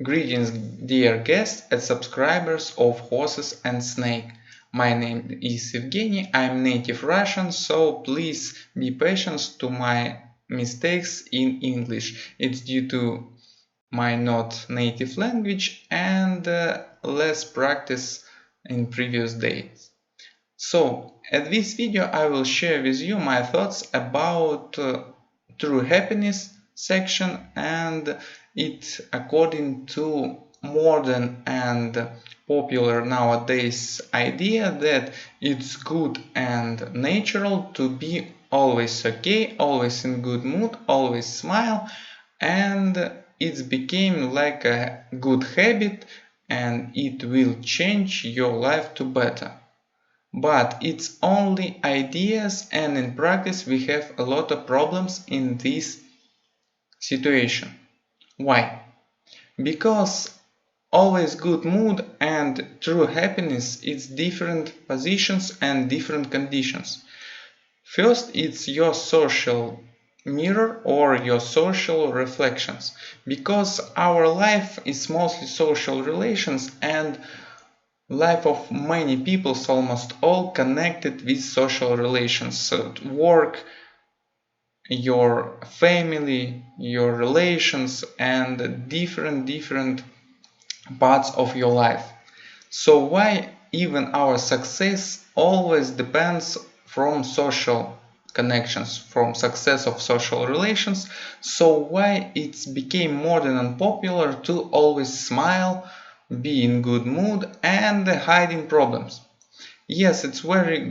Greetings, dear guests and subscribers of Horses and Snake. My name is Evgeny. I'm native Russian, so please be patient to my mistakes in English. It's due to my not native language and less practice in previous days. So, at this video I will share with you my thoughts about true happiness section and it according to modern and popular nowadays idea that it's good and natural to be always okay, always in good mood, always smile, and it became like a good habit and it will change your life to better. But it's only ideas, and in practice we have a lot of problems in this situation. Why? Because always good mood and true happiness is different positions and different conditions. First, it's your social mirror or your social reflections, because our life is mostly social relations and life of many people, almost all connected with social relations. So work, your family, your relations, and different parts of your life. So why even our success always depends from social connections, from success of social relations. So why it became modern and popular to always smile, be in good mood and hiding problems. Yes, it's very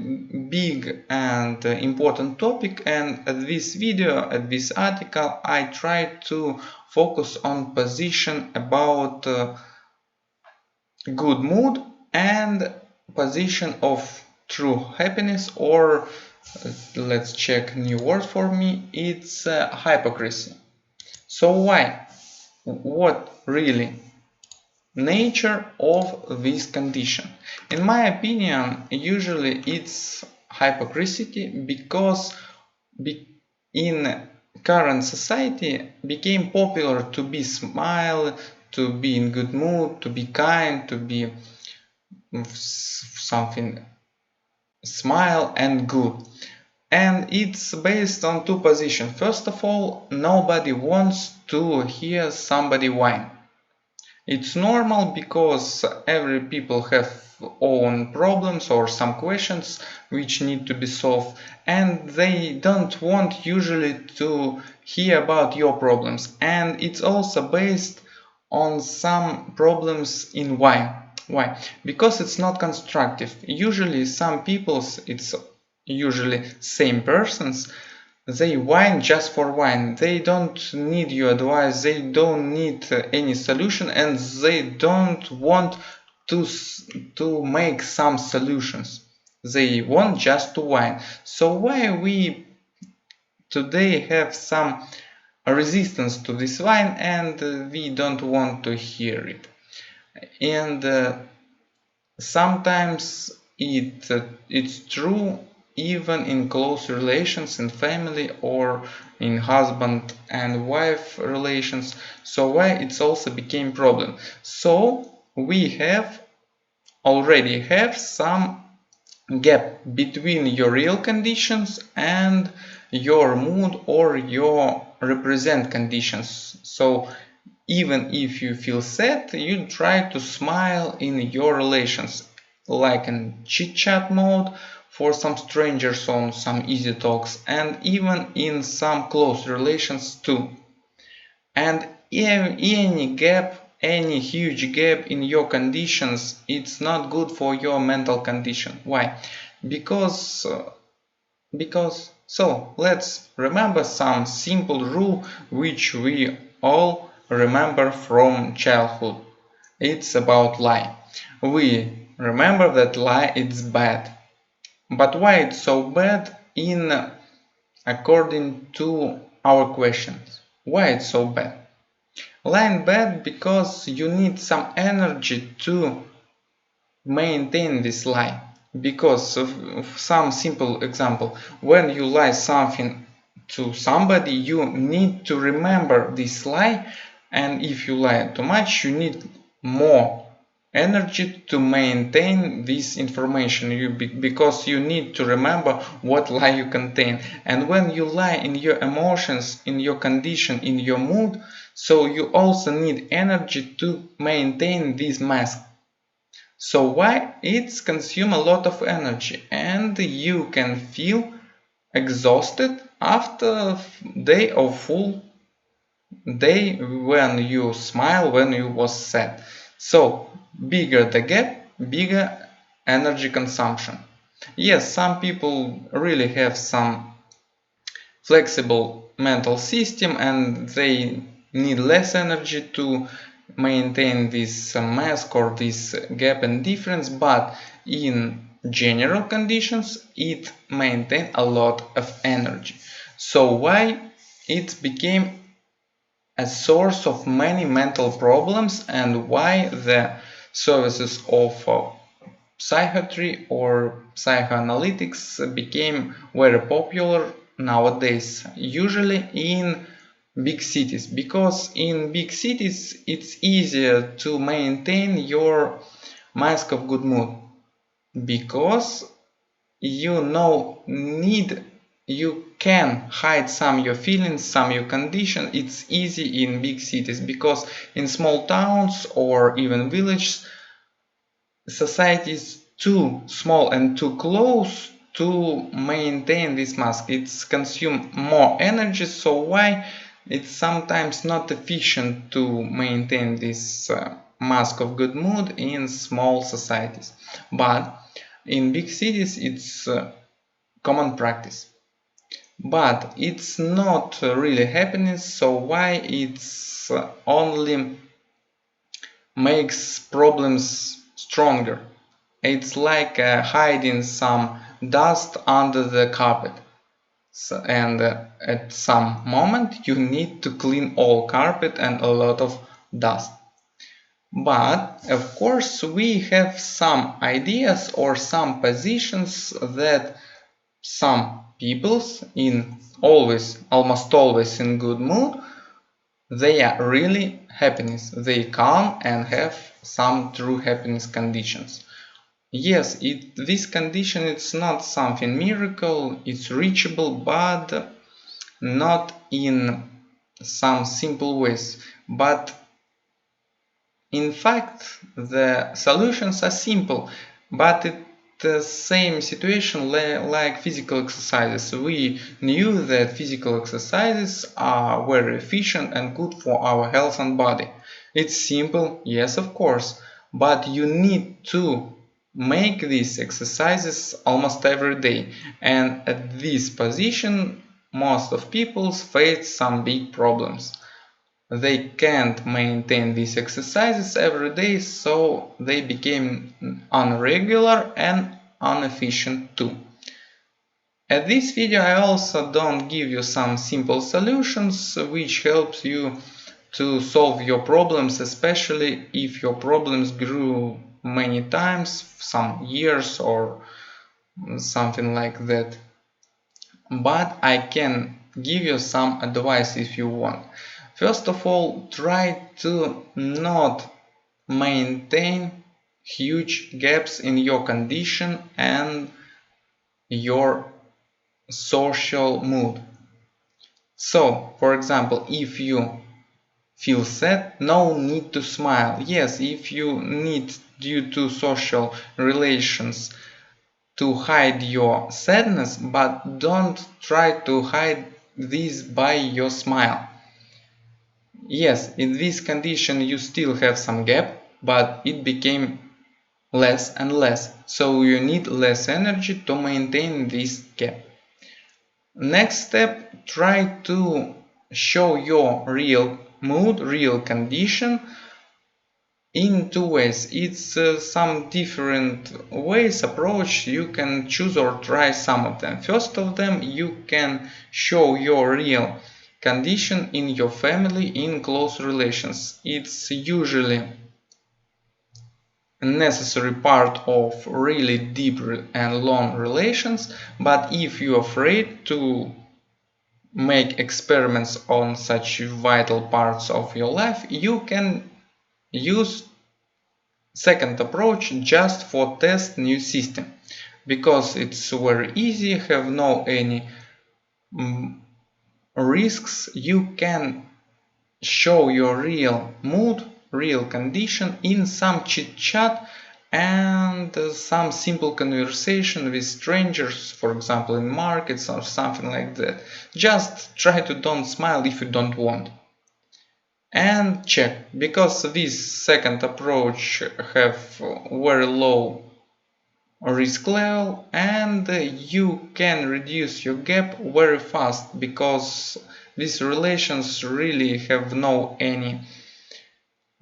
big and important topic, and at this video, at this article, I try to focus on position about good mood and position of true happiness, or let's check new word for me, it's hypocrisy. So why? What really? Nature of this condition. In my opinion, usually it's hypocrisy because in current society became popular to be smile, to be in good mood, to be kind, to be something smile and good. And it's based on two positions. First of all, nobody wants to hear somebody whine. It's normal because every people have own problems or some questions which need to be solved, and they don't want usually to hear about your problems. And it's also based on some problems in why. Why? Because it's not constructive. Usually some people's, it's usually same persons, they whine just for whine. They don't need your advice, they don't need any solution, and they don't want to make some solutions. They want just to whine. So why we today have some resistance to this whine, and we don't want to hear it. And sometimes it's true even in close relations in family or in husband and wife relations. So why it's also became problem? So we have already have some gap between your real conditions and your mood or your represent conditions. So even if you feel sad, you try to smile in your relations, like in chit-chat mode for some strangers on some easy talks, and even in some close relations too. And any gap, any huge gap in your conditions, it's not good for your mental condition. Why? Because so let's remember some simple rule which we all remember from childhood. It's about lie. We remember that lie is bad. But why it's so bad in according to our questions? Why it's so bad? Lying bad because you need some energy to maintain this lie. Because of some simple example, when you lie something to somebody, you need to remember this lie And if you lie too much, you need more energy to maintain this information because you need to remember what lie you contain. And when you lie in your emotions, in your condition, in your mood, so you also need energy to maintain this mask. So why it's consume a lot of energy, and you can feel exhausted after day of full day when you smile, when you was sad. So bigger the gap, bigger energy consumption. Yes, some people really have some flexible mental system and they need less energy to maintain this mask or this gap and difference, but in general conditions it maintain a lot of energy. So why it became a source of many mental problems and why the services of psychiatry or psychoanalytics became very popular nowadays, usually in big cities, because in big cities it's easier to maintain your mask of good mood because you can hide some your feelings, some your condition. It's easy in big cities because in small towns or even villages society is too small and too close to maintain this mask. It's consume more energy, so why it's sometimes not efficient to maintain this mask of good mood in small societies. But in big cities it's common practice. But it's not really happiness, so why it's only makes problems stronger. It's like hiding some dust under the carpet. And at some moment you need to clean all carpet and a lot of dust. But of course we have some ideas or some positions that some peoples in almost always in good mood, they are really happiness. They calm and have some true happiness conditions. Yes, this condition it's not something miracle, it's reachable, but not in some simple ways. But in fact, the solutions are simple, but it's the same situation like physical exercises. We knew that physical exercises are very efficient and good for our health and body. It's simple, yes, of course, but you need to make these exercises almost every day. And at this position, most of people face some big problems. They can't maintain these exercises every day, so they became unregular and inefficient too. At this video I also don't give you some simple solutions which helps you to solve your problems, especially if your problems grew many times, some years or something like that. But I can give you some advice if you want. First of all, try to not maintain huge gaps in your condition and your social mood. So, for example, if you feel sad, no need to smile. Yes, if you need due to social relations to hide your sadness, but don't try to hide this by your smile. Yes, in this condition you still have some gap, but it became less and less, so you need less energy to maintain this gap. Next step, try to show your real mood, real condition in two ways. It's some different ways, approach, you can choose or try some of them. First of them, you can show your real condition in your family, in close relations. It's usually a necessary part of really deep and long relations, but if you're afraid to make experiments on such vital parts of your life, you can use second approach just for test new system, because it's very easy, have no any risks. You can show your real mood, real condition in some chit chat and some simple conversation with strangers, for example in markets or something like that. Just try to don't smile if you don't want. And check, because this second approach have very low risk level, and you can reduce your gap very fast, because these relations really have no any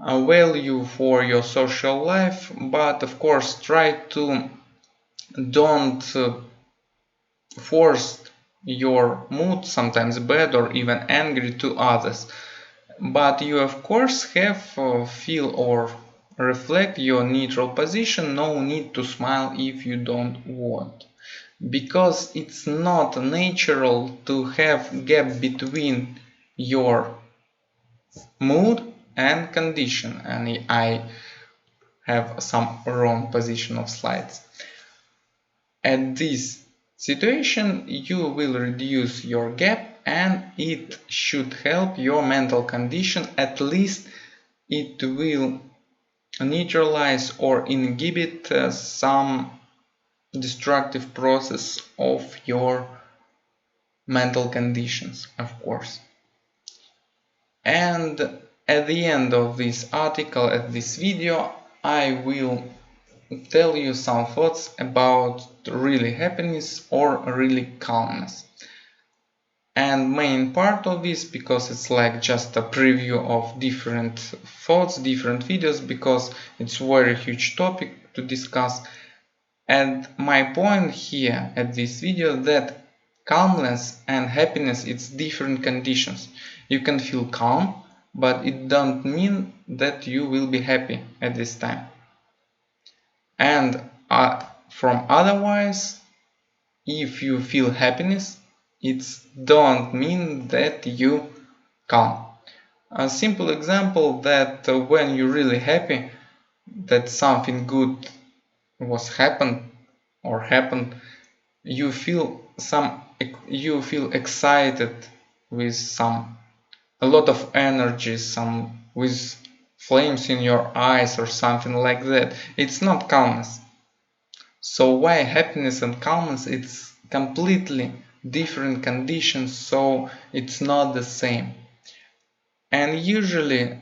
value for your social life. But of course try to don't force your mood, sometimes bad or even angry, to others. But you of course have feel or reflect your neutral position. No need to smile if you don't want, because it's not natural to have gap between your mood and condition. And I have some wrong position of slides. At this situation you will reduce your gap, and it should help your mental condition. At least it will neutralize or inhibit some destructive process of your mental conditions, of course. And at the end of this article, at this video, I will tell you some thoughts about really happiness or really calmness. And main part of this, because it's like just a preview of different thoughts, different videos, because it's very huge topic to discuss. And my point here at this video, that calmness and happiness, it's different conditions. You can feel calm, but it don't mean that you will be happy at this time. And from otherwise, if you feel happiness, it don't mean that you calm. A simple example, that when you're really happy that something good was happened, you feel excited with a lot of energy, some with flames in your eyes or something like that. It's not calmness. So why happiness and calmness? It's completely different conditions, so it's not the same. And usually,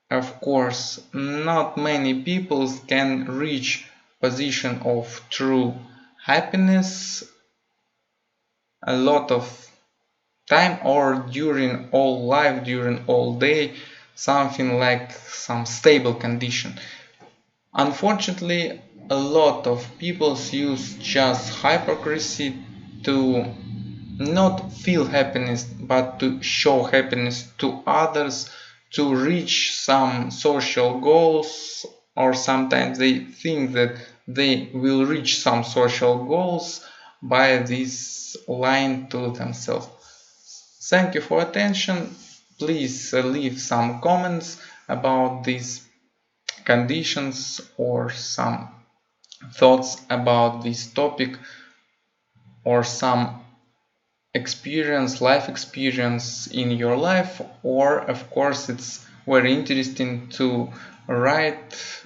of course, not many people can reach position of true happiness a lot of time, or during all life, during all day, something like some stable condition. Unfortunately, a lot of people use just hypocrisy to not feel happiness, but to show happiness to others, to reach some social goals, or sometimes they think that they will reach some social goals by this lying to themselves. Thank you for attention. Please leave some comments about these conditions or some thoughts about this topic, or some life experience in your life. Or of course it's very interesting to write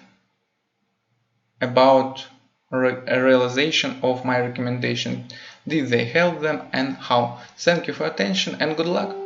about a realization of my recommendation. Did they help them and how? Thank you for attention and good luck.